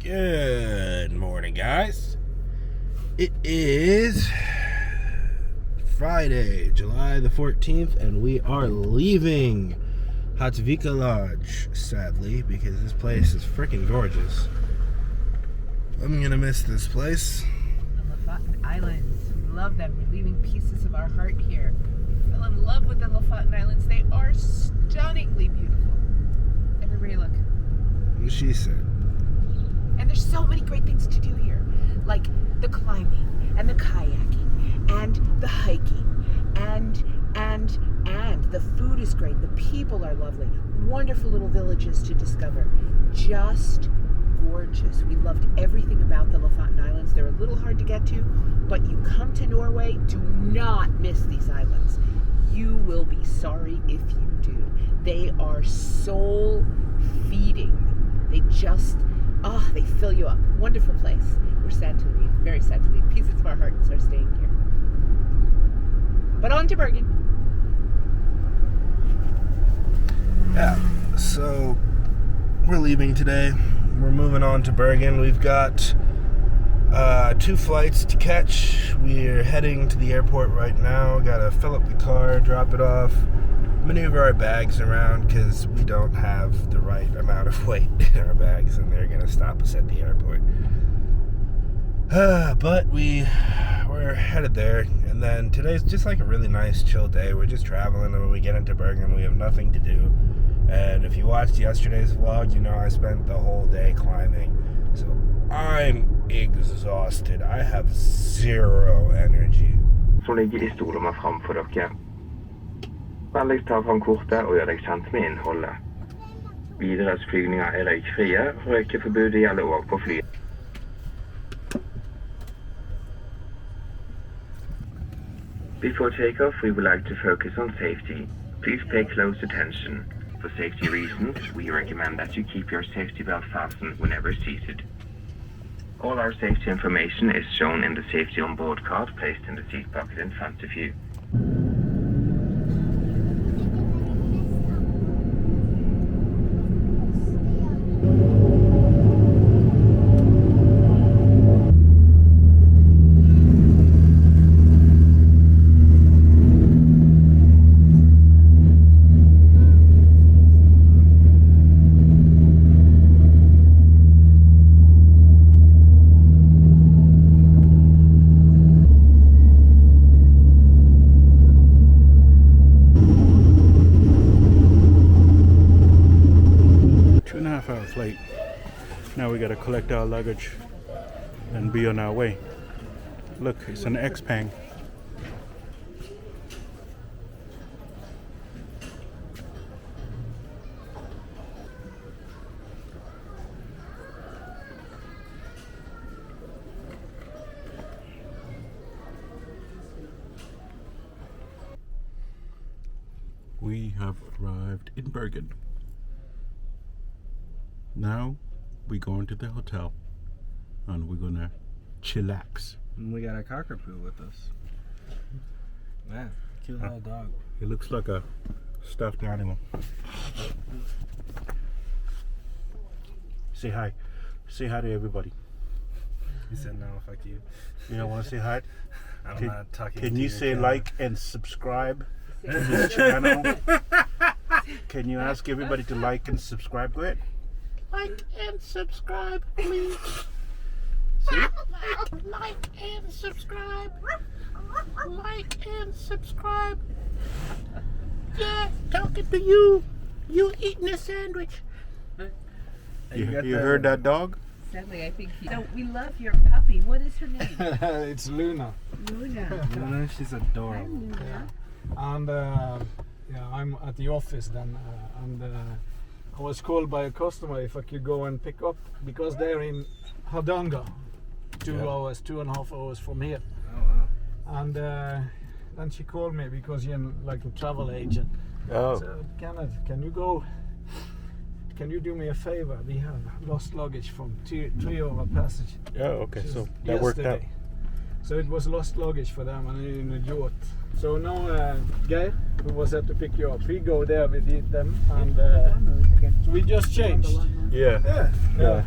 Good morning, guys. It is Friday, July the 14th, and we are leaving Hatvika Lodge, sadly, because this place is freaking gorgeous. I'm gonna miss this place. The Lofoten Islands. We love them. We're leaving pieces of our heart here. We fell in love with the Lofoten Islands. They are stunningly beautiful. Everywhere you look. What she said. And there's so many great things to do here, like the climbing and the kayaking and the hiking and the food is great. The people are lovely. Wonderful little villages to discover. Just gorgeous. We loved everything about the Lofoten Islands. They're a little hard to get to, but you come to Norway, do not miss these islands. You will be sorry if you do. They are soul feeding. They just they fill you up. Wonderful place. We're sad to leave. Very sad to leave. Pieces of our hearts are staying here. But on to Bergen. Yeah, so we're leaving today. We're moving on to Bergen. We've got 2 flights to catch. We're heading to the airport right now. Gotta fill up the car, drop it off, maneuver our bags around because we don't have the right amount of weight in our bags, and they're gonna stop us at the airport. But we're headed there, and then today's just like a really nice chill day. We're just traveling, and when we get into Bergen, we have nothing to do. And if you watched yesterday's vlog, you know I spent the whole day climbing, so I'm exhausted. I have zero energy. Som ligger I stolen framfor dere. Vennligst ta fram kortet og gjør deg kjent med innholdet. Videres flygninger røykfrie. Røykeforbudet gjelder også på fly. Before takeoff, we would like to focus on safety. Please pay close attention. For safety reasons, we recommend that you keep your safety belt fastened whenever seated. All our safety information is shown in the safety on board card placed in the seat pocket in front of you. Late. Now we gotta collect our luggage and be on our way. Look, it's an X-Pang. We have arrived in Bergen. Now we go into the hotel and we're gonna chillax. And we got a cockapoo with us. Man, cute little dog. He looks like a stuffed animal. Say hi. Say hi to everybody. He said no, fuck you. You don't want to say hi? I'm not talking Can to you your say cat. like and subscribe to this channel? Can you ask everybody to like and subscribe? Go ahead. Like and subscribe, please. See? Like and subscribe. Like and subscribe. Yeah, talking to you. You eating a sandwich. You heard that dog? Sadly, I think so we love your puppy. What is her name? It's Luna. Luna. Luna, she's adorable. Luna. And I'm at the office then, and I was called by a customer if I could go and pick up because they're in Hardanger, 2.5 hours from here. Oh wow. And then she called me because you're like a travel agent. Oh. So, can you go? Can you do me a favor? We have lost luggage from 3 of our passengers. Oh, okay. So that worked out. So it was lost luggage for them and in a yacht. So now Geir, who was there to pick you up, we go there with them and so we just changed. Yeah. Yeah.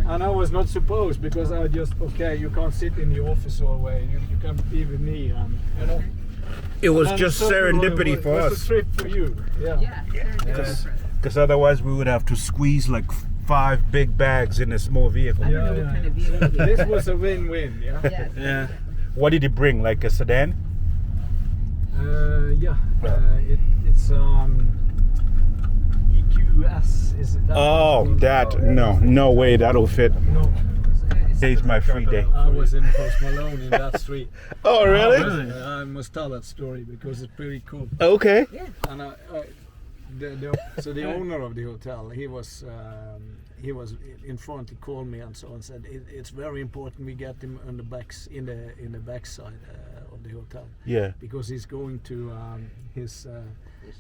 And I was not supposed because I just you can't sit in the office all the way. You can be with me, and you know. It was And just suddenly serendipity it for was us. a trip for you. Yeah. Because otherwise we would have to squeeze like 5 big bags in a small vehicle. I don't know what kind of vehicle. This was a win-win. Yeah. Yes. Yeah. What did he bring? Like a sedan? It's EQS. Is it that? Oh, that no way that'll fit. No. Today's my free day. I was in Post Malone in that street. Oh, really? I must tell that story because it's pretty cool. Okay. And so the owner of the hotel, he was in front. He called me and so on. Said it's very important we get him on the backs in the backside of the hotel. Yeah. Because he's going to his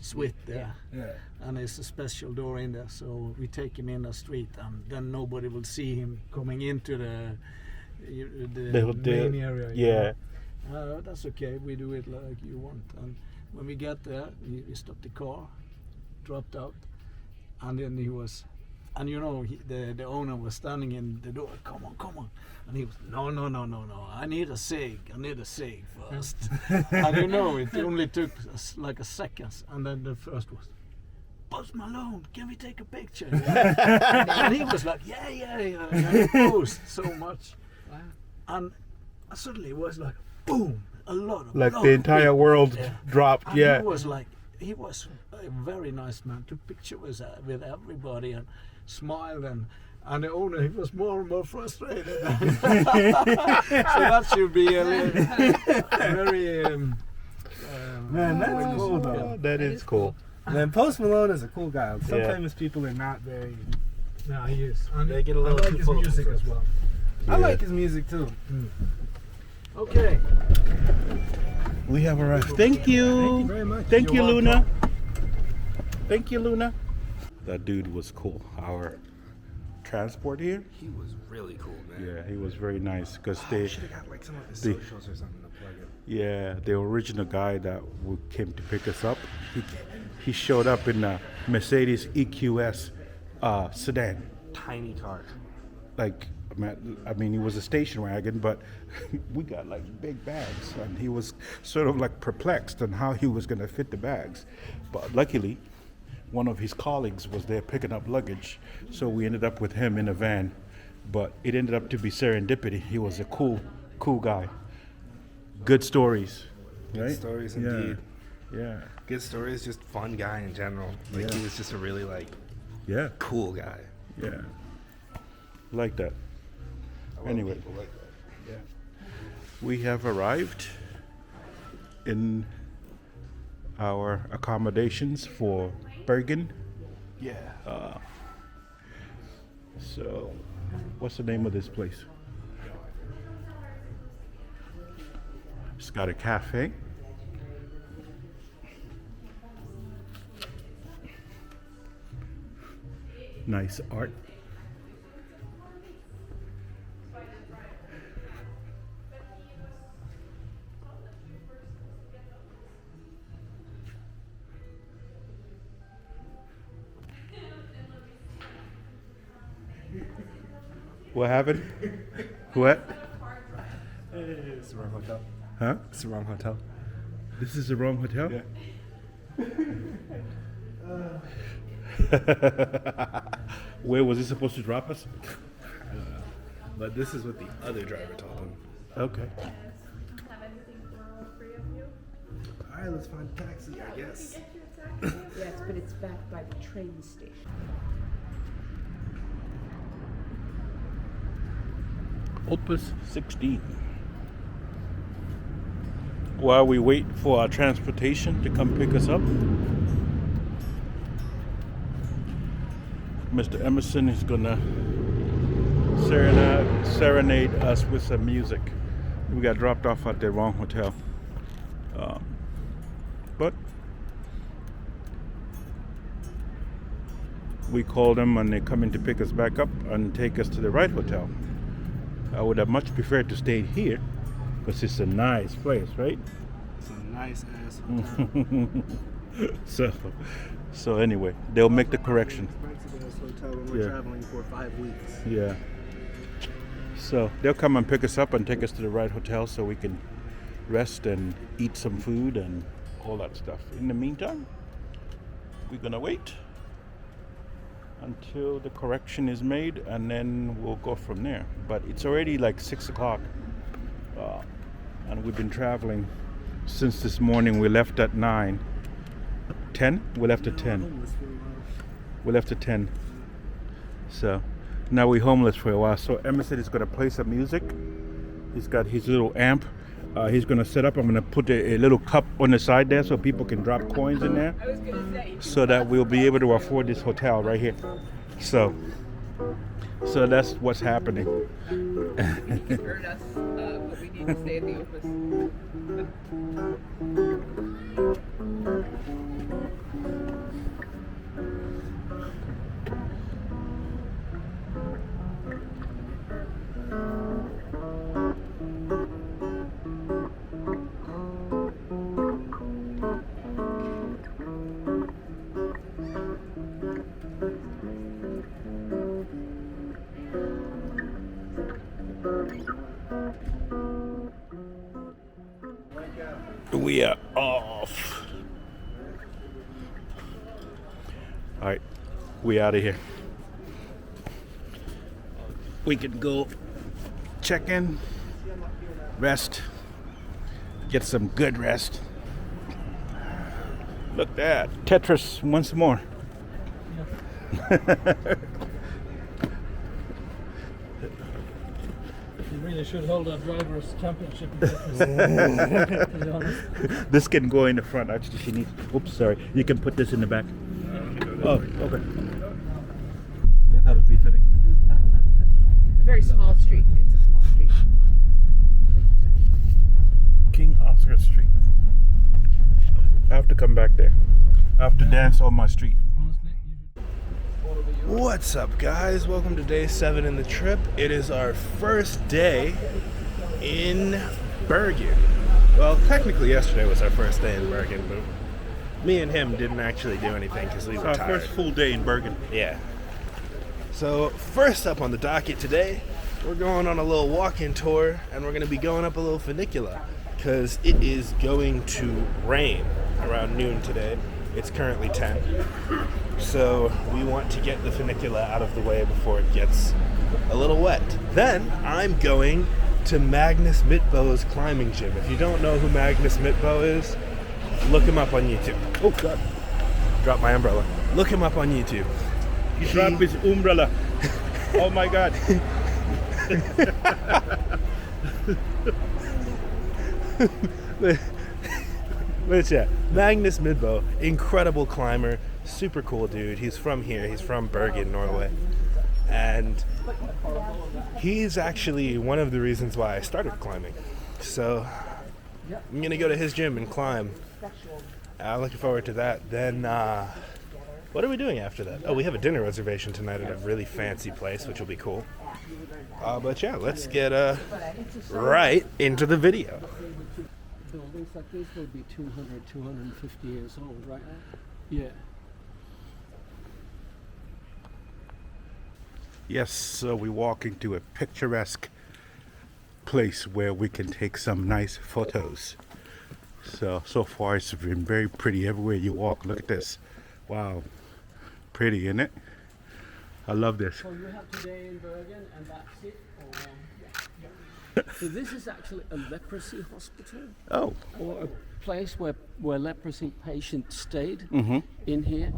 suite there, and there's a special door in there. So we take him in the street, and then nobody will see him coming into the main area. Yeah. That's okay. We do it like you want. And when we get there, we stopped the car, dropped out, and then he was, and you know, the owner was standing in the door. Come on, and he was no. I need a cig first. And you know, it only took like a second, and then the first was, Post Malone, can we take a picture? And he was like, yeah. And he posed so much, and suddenly it was like, boom, a lot of Like the entire world dropped. And Yeah. he was a very nice man. Took pictures with everybody and smiled, and the owner, he was more and more frustrated. So that should be a very Man, that's cool though. That is cool. Man, Post Malone is a cool guy. Some famous people are not very. No, he is. And They get a little I like too his full of music themselves. as well. I like his music too. Okay. We have arrived. Thank you. Thank you very much. Thank you, You're Luna. Thank you, Luna. That dude was cool. Our transport here. He was really cool, man. Yeah, he was very nice because I they. should have got like some of his they- socials or something to plug it. Yeah, the original guy that came to pick us up, he showed up in a Mercedes EQS sedan. Tiny car. Like, I mean, he was a station wagon, but we got like big bags, and he was sort of like perplexed on how he was going to fit the bags. But luckily, one of his colleagues was there picking up luggage, so we ended up with him in a van. But it ended up to be serendipity. He was a cool guy. Good stories, Good right? stories Yeah. indeed. Yeah, Good stories, just fun guy in general. Like he was just a really like yeah, cool guy. yeah. Like that. Anyway, People like that. yeah. We have arrived in our accommodations for Bergen. Yeah. So, what's the name of this place? It's got a cafe. Nice art. What happened? What? It's the wrong hotel. Huh? It's the wrong hotel. This is the wrong hotel? Yeah. Where was he supposed to drop us? But this is what the other driver told him. Okay. All right, let's find a taxi, I guess. Yes, but it's back by the train station. Opus 16. While we wait for our transportation to come pick us up, Mr. Emerson is gonna serenade us with some music. We got dropped off at the wrong hotel. But we called them and they're coming to pick us back up and take us to the right hotel. I would have much preferred to stay here because it's a nice place, right? It's a nice ass hotel. So anyway, they'll make the correction. Expensive ass hotel when we're Yeah. traveling for 5 weeks. Yeah. So they'll come and pick us up and take us to the right hotel so we can rest and eat some food and all that stuff. In the meantime, we're gonna wait until the correction is made and then we'll go from there. But it's already like 6 o'clock and we've been traveling since this morning. We left at 9. 10? We left at 10. We left at 10. So now we're homeless for a while. So Emma said he's gonna play some music. He's got his little amp. He's gonna set up. I'm gonna put a little cup on the side there so people can drop coins in there, so that we'll be able to afford this hotel right here. So that's what's happening. He's heard us, but we need to stay at the office. We are off. All right, we out of here. We can go check in, rest, get some good rest. Look at that, Tetris once more. You really should hold a driver's championship in Tetris, to be honest. This can go in the front. Actually, she needs. Oops, sorry. You can put this in the back. Oh, okay. They thought it'd be fitting. A very small street. It's a small street. King Oscar Street. I have to come back there. I have to dance on my street. Honestly, you should follow the Euro. What's up, guys? Welcome to day 7 in the trip. It is our first day in Bergen. Well, technically yesterday was our first day in Bergen, but me and him didn't actually do anything because we were Our tired. first full day in Bergen. Yeah. So first up on the docket today, we're going on a little walk-in tour, and we're going to be going up a little funicular because it is going to rain around noon today. It's currently 10. So we want to get the funicular out of the way before it gets a little wet. Then I'm going to Magnus Midtbø's climbing gym. If you don't know who Magnus Midtbø is, look him up on YouTube. Oh God, dropped my umbrella. Look him up on YouTube. He dropped his umbrella. Oh my God. But yeah, Magnus Midtbø, incredible climber, super cool dude. He's from here. He's from Bergen, Norway. And he's actually one of the reasons why I started climbing. So I'm gonna go to his gym and climb. Looking forward to that. Then what are we doing after that? Oh, we have a dinner reservation tonight at a really fancy place, which will be cool. But yeah, let's get right into the video. Buildings like this will be 200, 250 years old, right? Yeah. Yes, so we walk into a picturesque place where we can take some nice photos. So far it's been very pretty everywhere you walk. Look at this. Wow. Pretty, isn't it? I love this. So you have today in Bergen and that's it? Or, so this is actually a leprosy hospital, Oh. or a place where leprosy patients stayed Mm-hmm. in here.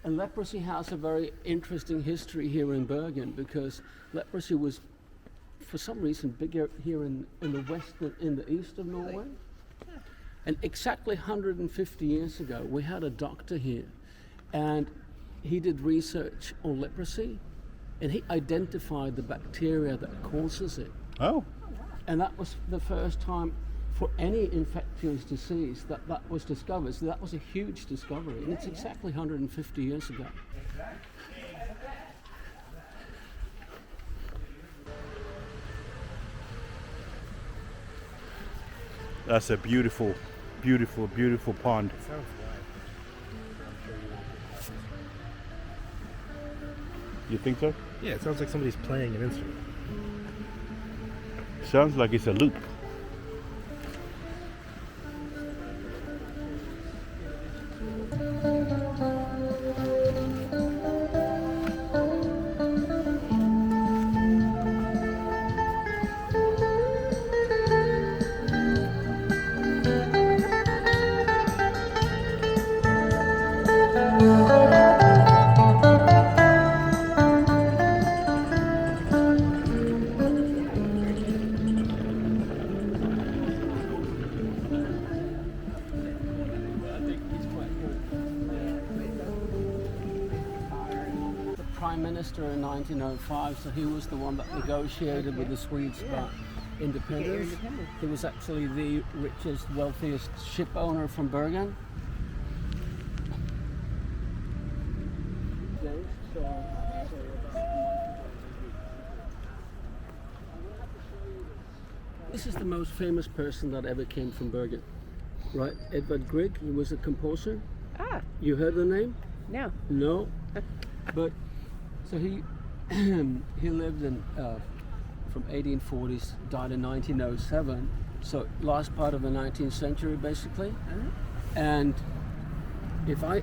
And leprosy has a very interesting history here in Bergen because leprosy was, for some reason, bigger here in the west than in the east of Norway. And exactly 150 years ago, we had a doctor here, and he did research on leprosy, and he identified the bacteria that causes it. Oh. And that was the first time for any infectious disease that was discovered. So that was a huge discovery, and it's exactly 150 years ago. That's a beautiful, beautiful, beautiful pond. You think so? Yeah, it sounds like somebody's playing an instrument. Sounds like it's a loop. The Prime Minister in 1905, so he was the one that negotiated with the Swedes about independence. He was actually the richest, wealthiest ship owner from Bergen. This is the most famous person that ever came from Bergen, right? Edvard Grieg, he was a composer. Ah, You heard the name? no. No, but so he he lived in from 1840s, died in 1907. So last part of the 19th century, basically. And if I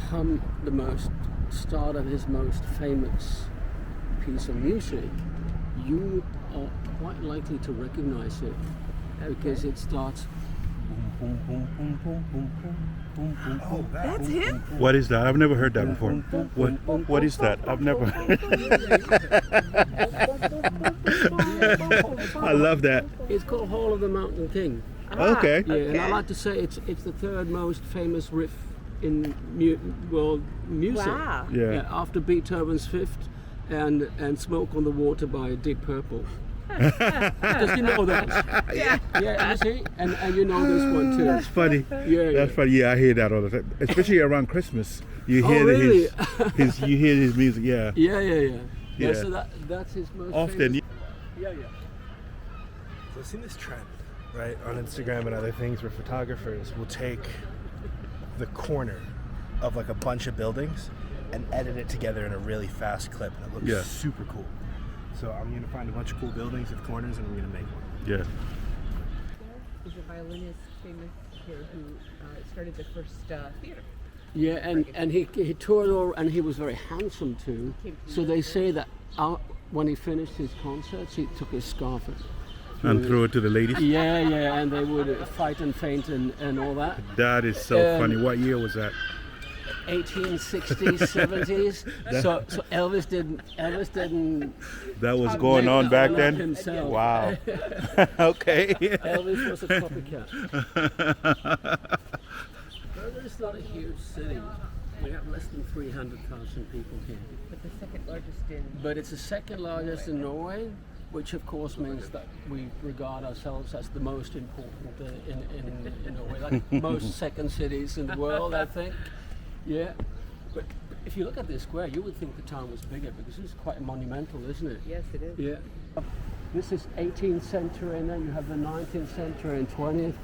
hum the most start of his most famous piece of music, you are quite likely to recognize it because it starts. Oh, That's him? What is that? I've never heard that before. What is that? I've never. I love that. It's called Hall of the Mountain King. Okay. Yeah, and I like to say it's the third most famous riff in world music. Wow. Yeah. After Beethoven's Fifth and Smoke on the Water by Deep Purple. Does you know that? Yeah. Yeah, you see? And you know this one too. That's funny. Yeah, That's funny. Yeah, I hear that all the time, especially around Christmas. You hear really? you hear his music. Yeah. Yeah. Yeah. So that's his most Often. famous. Yeah. So I've seen this trend, right, on Instagram and other things where photographers will take the corner of like a bunch of buildings and edit it together in a really fast clip, and it looks Yeah. super cool. So I'm gonna find a bunch of cool buildings with corners, and I'm gonna make one. Yeah. Is a violinist famous here who started the first theater. Yeah, and he toured all, and he was very handsome too. So they say that when he finished his concerts, he took his scarf And throw it to the ladies. Yeah, and they would fight and faint and all that. That is so funny. What year was that? 1860s, 70s. So Elvis didn't. That was going on back then. Himself. Wow. Okay. Elvis was a copycat. Bergen is not a huge city. We have less than 300,000 people here. But the second largest in. But it's the second largest in Norway, which of course means that we regard ourselves as the most important in Norway, like most second cities in the world, I think. Yeah. But if you look at this square, you would think the town was bigger because it's quite monumental, isn't it? Yes, it is. Yeah. This is 18th century, and then you have the 19th century and 20th.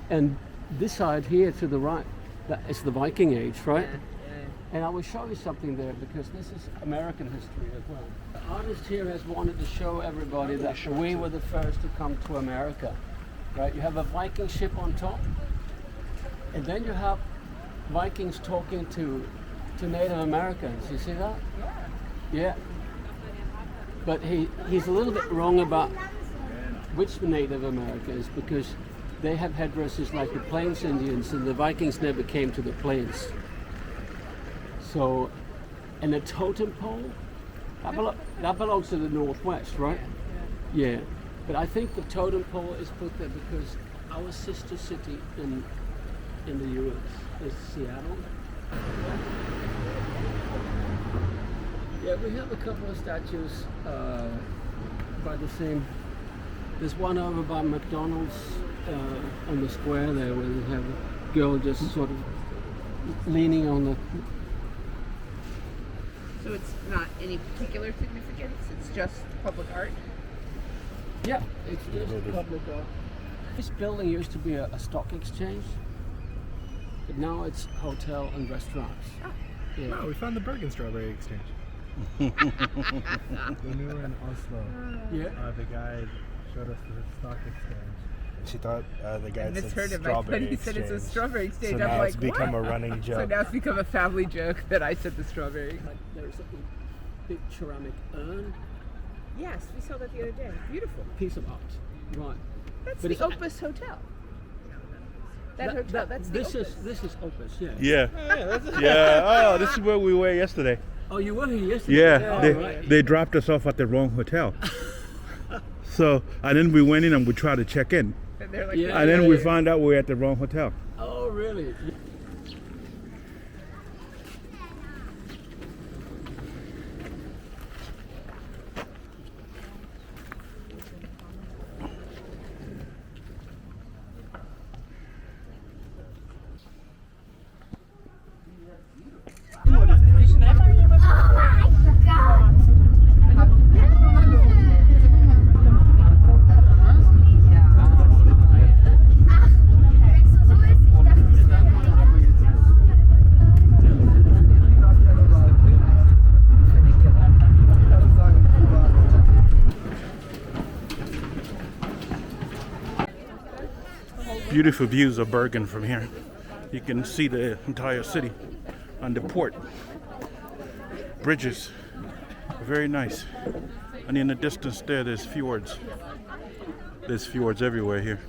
And this side here to the right, that is the Viking Age, right? Yeah. And I will show you something there because this is American history as well. The artist here has wanted to show everybody that we were the first to come to America, right? You have a Viking ship on top, and then you have Vikings talking to Native Americans. You see that? Yeah. But he's a little bit wrong about which Native Americans, because they have headdresses like the Plains Indians, and the Vikings never came to the plains. So, and the totem pole, that belongs to the Northwest, right? Yeah. But I think the totem pole is put there because our sister city in the U.S. is Seattle. Yeah, we have a couple of statues by the same. There's one over by McDonald's on the square there, where they have a girl just sort of leaning on the. So it's not any particular significance, it's just public art? Yeah, it's just public art. This building used to be a stock exchange, but now it's hotel and restaurants. Yeah. Oh, we found the Bergen Strawberry Exchange. When we were in Oslo, Yeah. the guy Showed us the stock exchange. She thought the guy I said misheard him. I strawberry thought he said it's a exchange. strawberry exchange. So I'm now like, it's become what? a running So joke. now it's become a family joke that I said the strawberry. There's a big ceramic urn, Yes, we saw that the other day. Beautiful. piece of art. Right. That's But the it's- Opus Hotel. That hotel. That's the this Opus. is Opus, yeah. Yeah. Yeah. Oh, this is where we were yesterday. Oh, you were here yesterday? Yeah. Oh, They right. they dropped us off at the wrong hotel. So and then we went in and we tried to check in, And they're like, Yeah. and then we found out we're at the wrong hotel. Oh, really? Beautiful views of Bergen from here. You can see the entire city and the port. Bridges, very nice. And in the distance there, there's fjords. There's fjords everywhere here.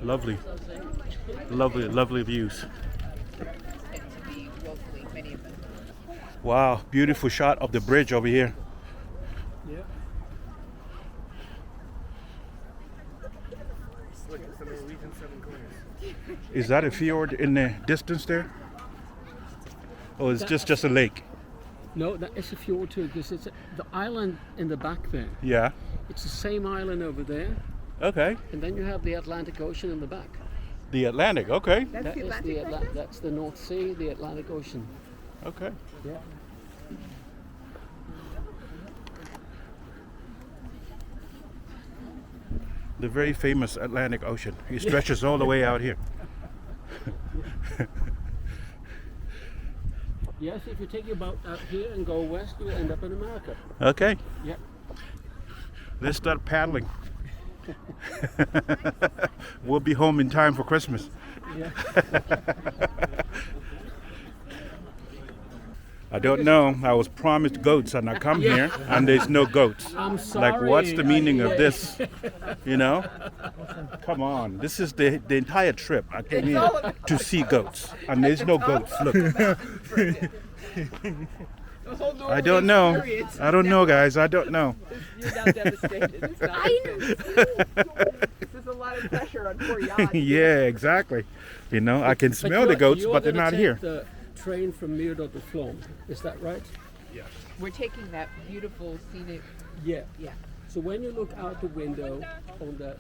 Lovely, lovely, lovely views. Wow, beautiful shot of the bridge over here. Yeah. Is that a fjord in the distance there? Or is it just a lake? No, that is a fjord too, because it's the island in the back there. Yeah. It's the same island over there, Okay. and then you have the Atlantic Ocean in the back. The Atlantic. Okay. That's That the is Atlantic right there? that's the North Sea, the Atlantic Ocean. Okay. Yeah. The very famous Atlantic Ocean. It stretches all the way out here. Yes, if you take your boat out here and go west, you'll end up in America. Okay. Yeah. Let's start paddling. We'll be home in time for Christmas. Yeah. I don't know. I was promised goats and I come here and there's no goats. I'm sorry. Like, what's the meaning of this? You know? Come on. This is the entire trip. I came here to see goats and there's no goats. Look. The whole Norway I don't know. experience I don't know, guys. I don't know. You're now devastated. It's not. There's a lot of pressure on poor yacht. Yeah, exactly. You know, I can smell the goats, but they're not here. The train from Myrdal to Flom. Is that right? We're taking that beautiful scenic. Yeah. Yeah. So when you look out the window on the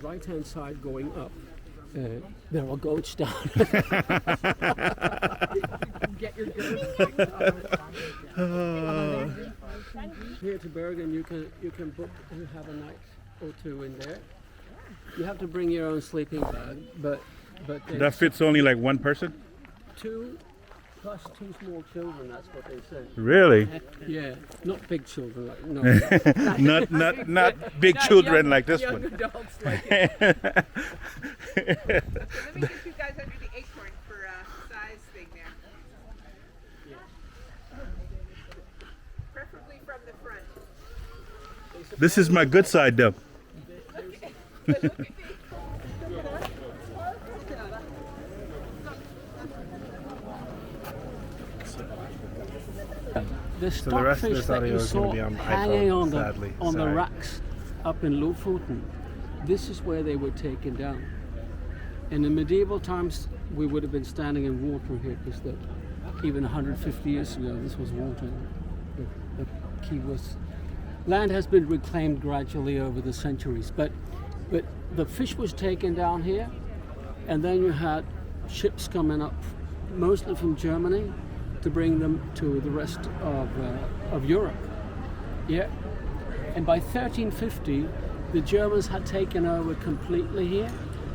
right-hand side going up, there are goats down. Get your goats. Here to Bergen, you can book and have a night or two in there. You have to bring your own sleeping bag, but That fits only like one person? 2 plus 2 small children. That's what they say. Really? Yeah, not big children. Like no. Not big children like this young one. adults like it. Let me get you guys under the acorn for a size thing there. Preferably from the front. This is my good side though. The So the rest of stockfish this that audio you is gonna saw be on hanging iPhone, on sadly. the Sorry. racks up in Lofoten, this is where they were taken down. And in medieval times, we would have been standing in water here because even 150 years ago, this was water. The key was. Land has been reclaimed gradually over the centuries, but the fish was taken down here, and then you had ships coming up, mostly from Germany, to bring them to the rest of Europe. Yeah. And by 1350, the Germans had taken over completely here.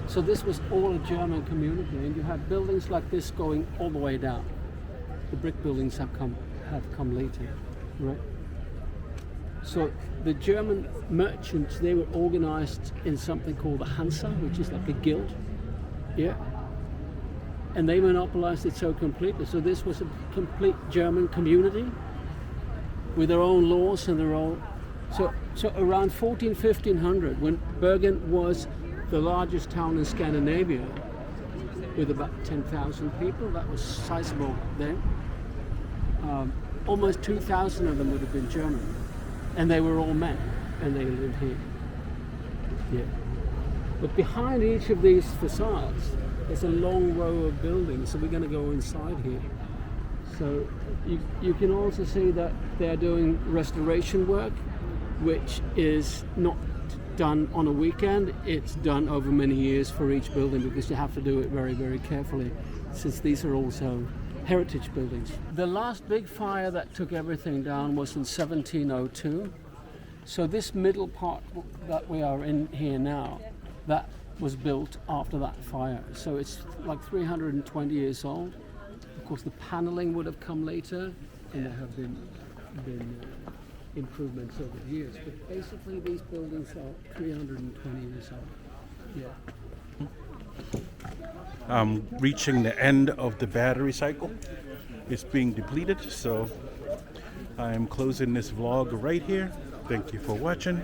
So this was all a German community, and you had buildings like this going all the way down. The brick buildings have come later. right? So the German merchants, they were organized in something called the Hansa, which is like a guild. Yeah. And they monopolized it so completely. So this was a complete German community with their own laws and their own. So around 1500, when Bergen was the largest town in Scandinavia, with about 10,000 people, that was sizable then. Almost 2,000 of them would have been German, and they were all men, and they lived here. Yeah. But behind each of these facades, there's a long row of buildings, so we're going to go inside here. So you can also see that they're doing restoration work, which is not done on a weekend. It's done over many years for each building, because you have to do it very, very carefully, since these are also heritage buildings. The last big fire that took everything down was in 1702. So this middle part that we are in here now, that was built after that fire. So it's like 320 years old. Of course, the paneling would have come later, and there have been improvements over the years. But basically, these buildings are 320 years old. Yeah. Reaching the end of the battery cycle. It's being depleted, so I'm closing this vlog right here. Thank you for watching.